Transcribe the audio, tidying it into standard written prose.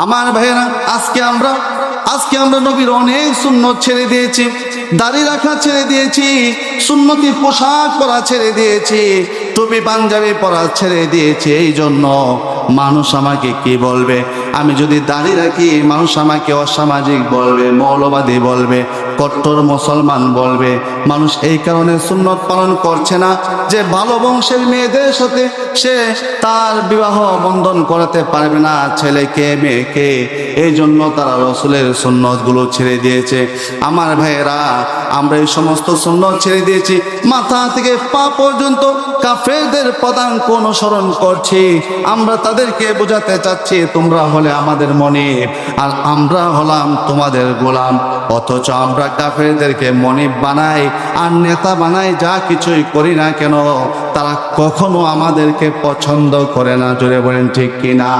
আমার ভাইয়েরা, আজকে আমরা নবীর অনেক সুন্নত ছেড়ে দিয়েছি, দাড়ি রাখা ছেড়ে দিয়েছি, সুন্নতি পোশাক পরা ছেড়ে দিয়েছি, টুপি পাঞ্জাবি পরা ছেড়ে দিয়েছি। এই জন্য মানুষ আমাকে কি বলবে? আমি যদি দাড়ি রাখি মানুষ আমাকে অসামাজিক বলবে, মৌলবাদী বলবে, কট্টর মুসলমান বলবে। মানুষ এই কারণে সুন্নত পালন করছে না যে ভালো বংশের মেয়েদের সাথে সে তার বিবাহ বন্ধন করাতে পারবে না, ছেলেকে মেয়েকে। এই জন্য তারা রসুলের সুন্নতগুলো ছেড়ে দিয়েছে। আমার ভাইয়েরা, আমরা এই সমস্ত সুন্নত ছেড়ে দিয়েছি, মাথা থেকে পা পর্যন্ত কাফেরদের পদাঙ্ক অনুসরণ করছি। আমরা তাদেরকে বোঝাতে চাচ্ছি তোমরা হলে আমাদের মনিব আর আমরা হলাম তোমাদের গোলাম। অথচ আমরা কাফেরদেরকে মনিব বানাই আর নেতা বানাই, যা কিছুই করি না কেন তারা কখনো আমাদেরকে পছন্দ করে না। জোরে বলেন ঠিক কিনা?